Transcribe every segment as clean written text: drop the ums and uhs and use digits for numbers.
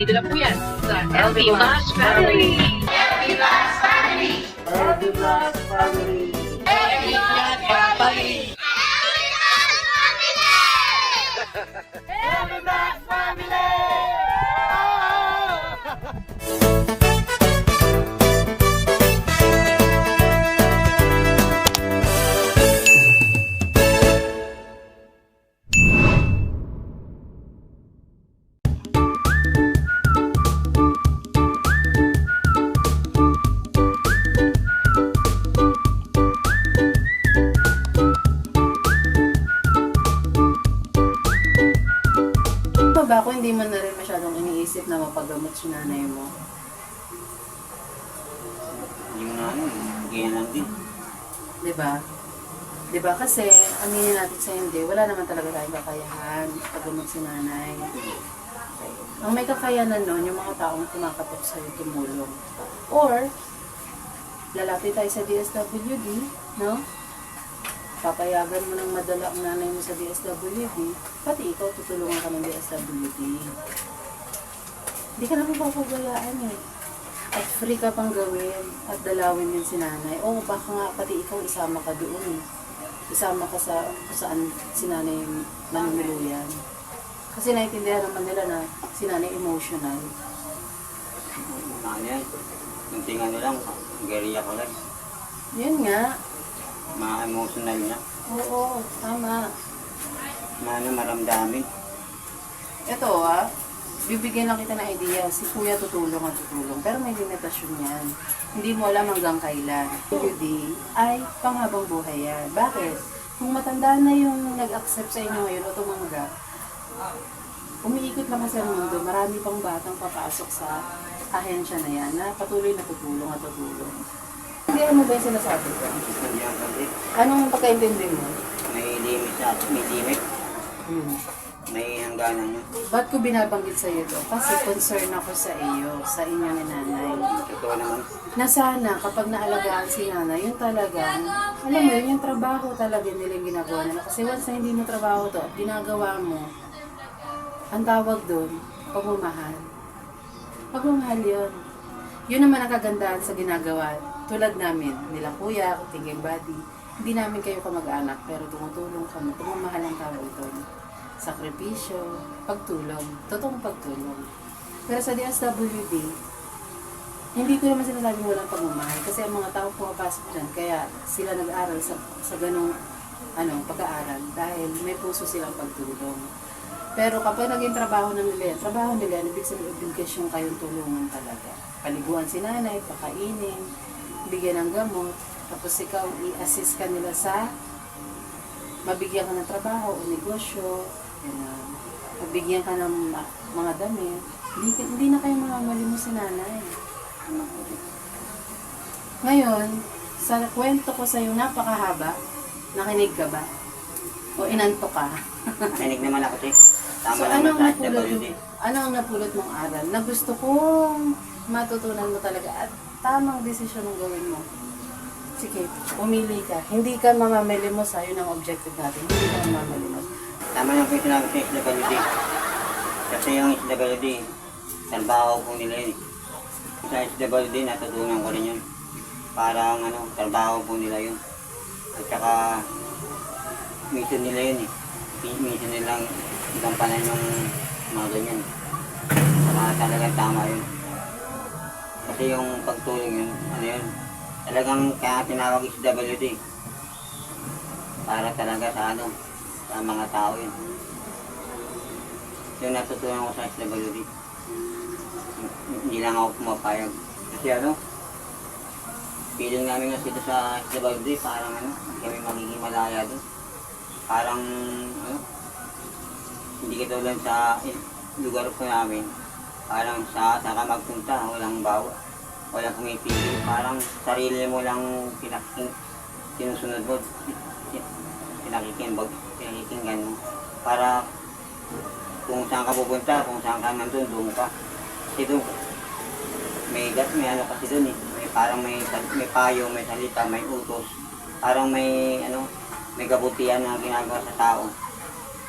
Dito na po yan sa LB Plus Family. LB Plus Family! LB Plus Family! LB Plus Family. LB Plus Family! Ba ako hindi mo na rin masyadong iniisip na mapagamot si nanay mo? Hindi mo na ano, ganyan lang din. Diba? Diba kasi, aminin natin sa hindi, wala naman talaga tayong kakayahan pagamot si nanay. Ang may kakayanan nun, yung mga taong kumakatok sa'yo tumulong. Or, lalapit tayo sa DSWD, no? Papayagan mo ng madala ang nanay mo sa DSWD, pati ikaw tutulungan ka ng DSWD. Hindi ka naman papabayaan eh. At free ka pang gawin at dalawin din si nanay. O baka nga pati ikaw isama ka doon eh. Isama ka sa kung saan si nanay manunuluyan. Kasi naiintindihan naman nila na si nanay emotional. Ano yan, yung tingnan nyo lang, geriya ka lang. Yun nga. Mga emotional niya. Oo, tama. Ano, maramdamin. Ito bibigyan lang kita ng idea. Si kuya tutulong at tutulong. Pero may limitasyon yan. Hindi mo alam hanggang kailan. UD ay panghabang buhay yan. Bakit? Kung matanda na yung nag-accept sa inyo ngayon o tumanggap, umiikot lang kasi ang mundo. Marami pang batang papasok sa ahensya na yan na patuloy na tutulong at tutulong. Hindi mo ba yung sinasabi ko? Hindi yan kasi, Anong pagkaintindi mo? may limit sa may limit. May hangganan yun. Ba't ko binabanggit sa iyo to? Kasi concern ako sa iyo, sa inyong nanay. Totoo naman. Na sana kapag naalagaan si nanay, yun talagang, alam mo yun, yung trabaho talaga nila yung ginagawa nila. Kasi once na hindi mo trabaho to, ginagawa mo, ang tawag doon, pagmamahal. Pagmamahal yun. Yun naman ang kagandahan sa ginagawa. Tulad namin, nila kuya, tingin buddy, hindi namin kayo kamag-anak, pero tumutulong kami. Pagmamahal ang tawag doon. Sakripisyo, pagtulong, totoong pagtulong. Pero sa DSWD, hindi ko naman sinasabing walang pagmamahal kasi ang mga tao pumapasok dyan, kaya sila nag-aaral sa ganong pag-aaral dahil may puso silang pagtulong. Pero kapag naging trabaho na nila yan, trabaho nila yan, ibig sabihin obligasyon kayong tulungan talaga. Paliguan si nanay, pakainin, bigyan ng gamot, tapos ikaw i-assist ka nila sa mabigyan ka ng trabaho o negosyo, mabigyan ka ng mga damit, hindi na kayo mamamali mo si nanay. Ngayon, sa kwento ko sa iyo napakahaba, nakinig ka ba? O inanto ka? Nakinig naman ako, eh. Tama So naman sa ano SWD. ang napulot mong aral na gusto kong matutunan mo talaga at tamang desisyon ang gawin mo? Sige, umili ka. Hindi ka mamamalimos, yun ang objective natin. Hindi ka mamamalimos. Tama lang po yung sinabi sa SWD. Kasi yung SWD, trabaho po nila yun. Sa SWD, natutunan ko rin yun. Parang trabaho po nila yun. At saka, mission nila yun eh. Mission nilang gampanan yung mga ganyan. Saka talagang tama yun. Kasi yung pagtulong yun, yun, talagang kaya tinawag SWD. Para talaga sa sa mga tao yun. Yung natutunan ko sa SWD. Hindi lang ako pumapayag. Kasi feeling namin kasi dito sa SWD, parang kami magiging malaya doon. Parang, hindi katulad sa lugar po namin. Parang sa ka magpunta, walang bawa. Walang pumipili. Parang sarili mo lang sinusunod mo. Pinakikinggan mo. Para kung saan ka pupunta, kung saan ka nandun, doon ka. Kasi doon, may kasi doon eh. Parang may payo, may salita, may utos. Parang may kabutihan na ginagawa sa tao.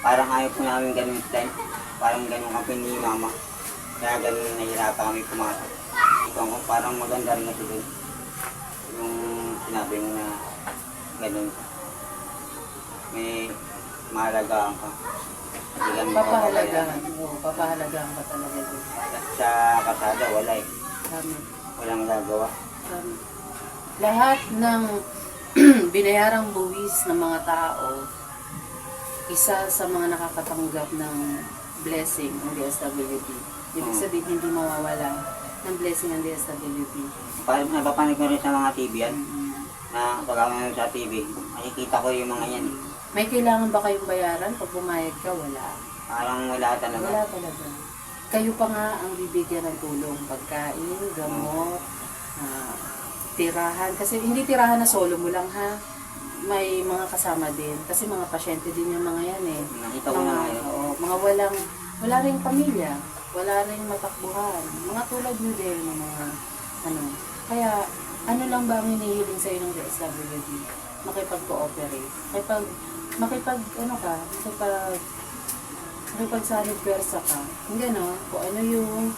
Parang ayaw po namin ganun style. Parang ganun kami ni mama. Kaya ganun nahihirapan kami pumasok. Ikaw ko parang maganda rin kasi doon. Yung sinabi mo na ganun. May mahalagaan ka. Hindi kami Papahalagaan. Oo, papahalagaan ka talaga doon. Sa kasada, wala eh. Tama. Walang gagawa. Lahat ng binayarang buwis ng mga tao, isa sa mga nakakatanggap ng blessing ng DSWD. Ibig sabihin, hindi mawawala ng blessing ng DSWD. Parang napapanig ko rin sa mga TV yan. Na pag ako sa TV, makikita ko yung mga yan. May kailangan ba kayong bayaran? Pag pumayag ka, wala. Parang wala talaga. Wala talaga. Kayo pa nga ang bibigyan ng tulong. Pagkain, gamot, tirahan. Kasi hindi tirahan na solo mo lang ha. May mga kasama din. Kasi mga pasyente din yung mga yan eh. Nakita ko na ngayon. Oo, mga wala ring pamilya. Wala ring matakbuhan. Mga tulad nyo din, mga ano. Kaya, ano lang ba ang hinihiling sa'yo ng DSWD? Makipag-cooperate. Makipagsanib pwersa ka. Hindi no? Kung ano yung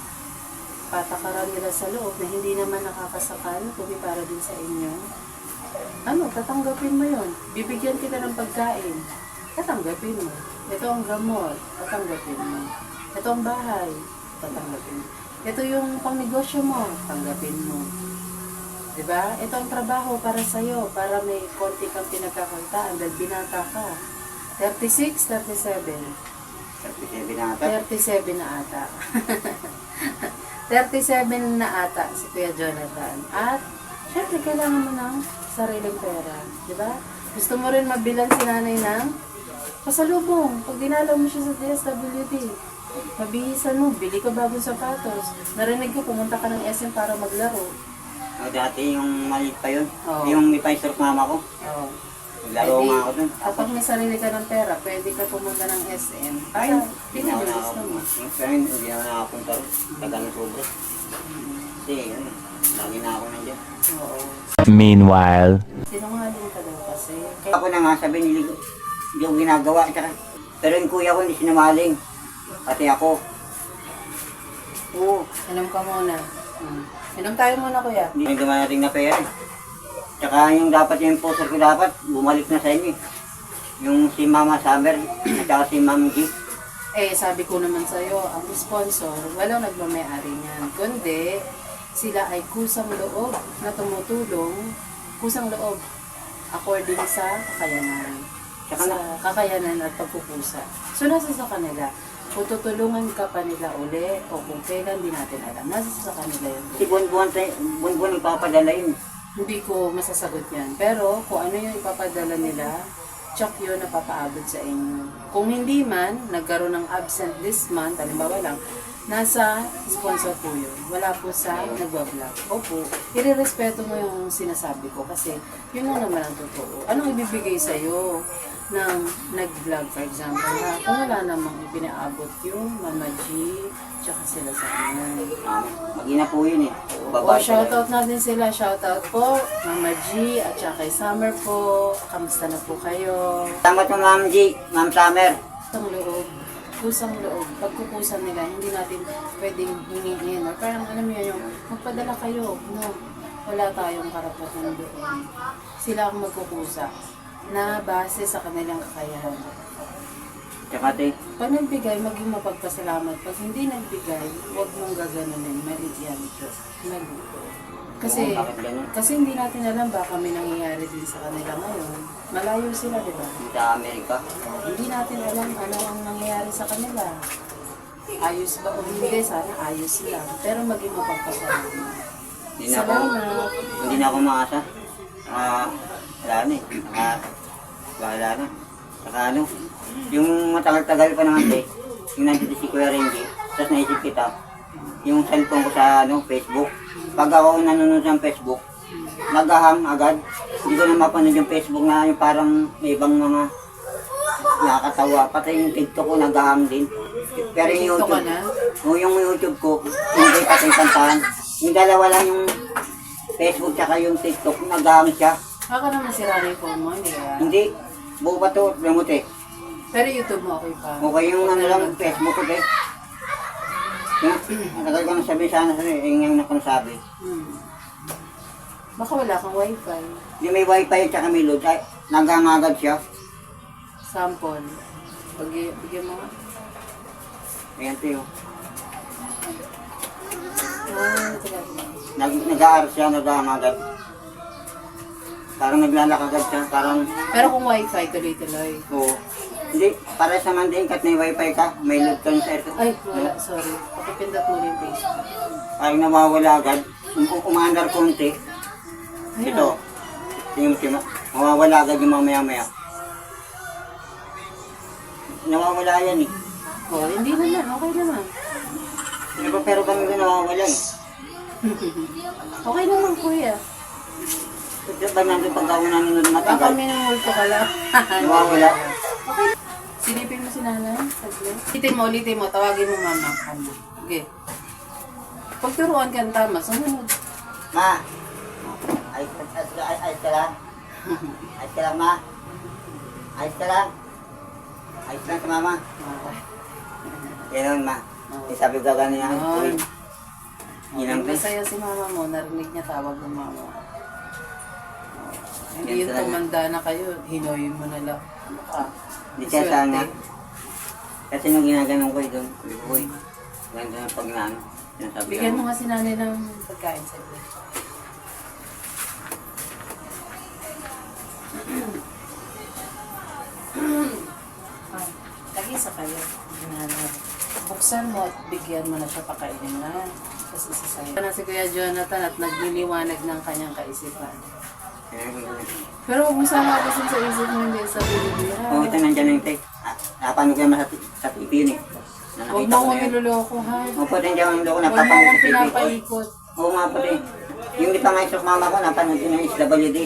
patakaran nila sa loob na hindi naman nakakasakal, kundi para din sa inyo. Tatanggapin mo yon. Bibigyan kita ng pagkain. Tatanggapin mo. Ito ang gamot. Tatanggapin mo. Ito ang bahay. Tatanggapin mo. Ito yung pangnegosyo mo. Tanggapin mo. Diba? Ito ang trabaho para sa'yo. Para may konti kang pinagkakantaan dahil binata ka. 36, 37. 37 na ata. 37 na ata. 37 na ata si Kuya Jonathan. At, syempre, kailangan mo ng sariling pera. Diba? Gusto mo rin mabilan si nanay ng pasalubong. Pag dinalaw mo siya sa DSWD, mabihisan mo, bili ka bagong sapatos. Narinig ko, pumunta ka ng SM para maglaro. Dati yung maliit pa yun. Oo. Yung may pa-stroke mama ko. Oo. Naglaro nga ako dun. Kapag may sarili ka ng pera, pwede ka pumunta ng SM. Para pinibilis mo. Pero hindi na nakapunta rin. Tagal na sobra. Kasi ano, lagi na ako nandiyan. Oo. Meanwhile, Sinungaling ka daw kasi. Ako na nga sabi, hindi ko ginagawa. Tsaka, pero yung kuya ko hindi sinamaling. Pati ako. Oo. Inom ka muna. Inom tayo muna, kuya. Hindi may dumarating na pera. Tsaka yung dapat yung poster ko dapat, bumalik na sa inyo. Yung si Mama Summer, at saka si Ma'am G. Sabi ko naman sa'yo, ang sponsor, walang nagmamayari niyan. Kundi, sila ay kusang loob na tumutulong, kusang loob, according sa kakayanan. Sa kakayanan at pagkukusa. So, nasa sa kanila. Kung tutulungan ka pa nila uli, o kung kailan, di natin alam. Nasa sa kanila yun. Si Buwan nagpapadala yun. Hindi ko masasagot yan. Pero kung ano yung ipapadala nila, check yun na papaabot sa inyo. Kung hindi man, nagkaroon ng absent this month, halimbawa lang, nasa sponsor po yun. Wala po sa nagbablog. Opo, irerespeto mo yung sinasabi ko kasi yun lang naman ang totoo. Anong ibibigay sa'yo ng nag-vlog, for example, na kung wala namang ipinaabot yung Mama G, tsaka sila sa kanya. Mag-ina po yun eh. O, shoutout natin sila. Shoutout po, Mama G, at saka kay Summer po. Kamusta na po kayo? Tama to Ma'am G, Ma'am Summer. Kusang loob. Kusang loob. Pagkukusan nila, hindi natin pwedeng hingin. Or parang alam niyo yung, magpadala kayo. No, wala tayong karapatan doon. Sila ang magkukusa na base sa kanilang kakayahan. Tsaka te, Pag nagbigay, maging mapagpasalamat. Pag hindi nagbigay, huwag mong gaganunin. Mali yan. Mali. Kasi, bakit ganun? kasi hindi natin alam baka may nangyayari din sa kanila ngayon. Malayo sila, di ba? sa Amerika. Hindi natin alam ano ang nangyayari sa kanila. Ayos ba o hindi? Sana ayos lang. Pero maging mapagpasalamat. Hindi na ako, Salamat. hindi na ako maasa. Wala na eh. Wala na. Saka ano, yung matagal-tagal pa naman eh, yung nandito si Kuya Renji, tapos naisip kita, yung cellphone ko sa Facebook. Pag ako nanonood ng Facebook, nag-hang agad. Hindi ko na mapanood yung Facebook na yung parang may ibang mga nakakatawa. Pati yung TikTok ko nag-hang din. Pero yung TikTok ka YouTube, na? yung YouTube ko, hindi pati kantahan. Yung dalawa lang yung Facebook tsaka yung TikTok, nag-hang siya. Baka naman sira na yung phone mo, hindi ka? Hindi, buo pa to, remote eh. Pero YouTube mo okay pa? Okay yung ano lang, Facebook ko eh. Tagal ko nasabi sana sa'yo, yung nasabi. Baka wala kang wifi. Yung may wifi at saka may load, ay, nagangagad siya. Sample. Bigyan mo nga. Ayan tayo. Teka. Nag-aaral siya, nagangagad. Parang naglalakagad siya, parang, Pero kung wifi, tuloy-tuloy. oo. Hindi, para sa manding, kat may wifi ka, may load ka sa aircon. Ay, wala. Sorry. Pakipindot mo rin yung Facebook. Parang nawawala agad, umaandar konti. Ayun. Ito, tingin mo, mawawala agad yung mamaya-maya. Nawawala yan eh. Oh, hindi naman. Okay naman. Ano ba, pero kami na nawawala eh. Okay naman, kuya. Ito ba nandun pagkauna nandun na Baka matagal? may multo ka lang. Nawawala. Silipin mo si nanay. Saglit. Ulitin mo. Tawagin mo mama. Okay. Pagturuan ka ng tama, sumunod. Ma! Ayos ka lang? Ayos ka lang, ma? Ayos ka lang? Ayos lang sa mama? Yan ma. Sabi ko gano'n yan. Uy. Inang Masaya si mama mo. Narinig niya tawag ng mama. Hindi Yan yung talaga. tumanda na kayo. Hinoyin mo na lang. Di siya sana. Kasi nung ginaganon ko doon, sabi ko, uy, ganda na pag naano. Sinasabi Bigyan ko. mo nga si nanay ng pagkain sa iyo. Tag-isa kayo. Buksan mo at bigyan mo na siya pakainin na. Tapos isasayo. Na si Kuya Jonathan at nagliliwanag ng kanyang kaisipan. Pero huwag mo sana kasi sa isip mo hindi sa Biblia. Oo, ito nandiyan yung take. Napanood ko naman sa TV yun eh. Na Huwag nakita mo ko akong na yun. niloloko, ha? Opo, nandiyan yung loko, Huwag mo napapanood akong sa TV. pinapaikot. Oo nga po din. Yung di pa nga isok mama ko, napanood ko na yung SWD.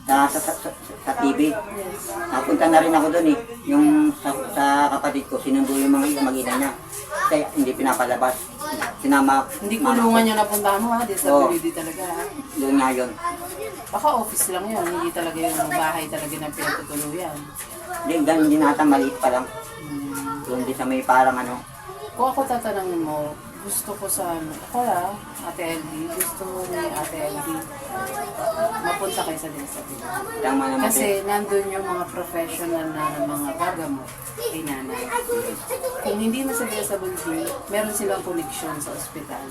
Sa TV. Yes. Napunta na rin ako doon eh. Yung sa kapatid ko, sinundo yung mga mag-ina niya. Kaya hindi pinapalabas. Sinama. Hindi mama ko. kulungan yung napuntahan mo, ha? Di sa Oo. BBD talaga, ha? Doon nga yun. Baka office lang yun. Hindi talaga yung bahay talaga ng pinatutuluyan. Hindi, ganun din ata, maliit pa lang. Doon din sa may parang ano. Kung ako tatanungin mo, gusto ko sa ako Ate LB, gusto mo ni Ate LB mapunta kayo sa disability. Tama naman. Kasi nandun yung mga professional na mga gagamot kay nanay. Kung hindi mo sa disability, meron silang connection sa ospital.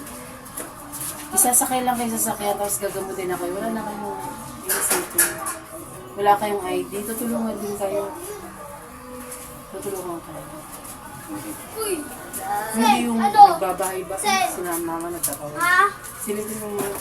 Isasakay lang kayo sa sakyan, tapos gagamutin na kayo. Wala na kayong iisipin. Wala kayong ID, tutulungan din kayo. Tutulungan kayo. Hindi yung nagbabahay ba? Sinama nagkakawa. Silipin mo muna.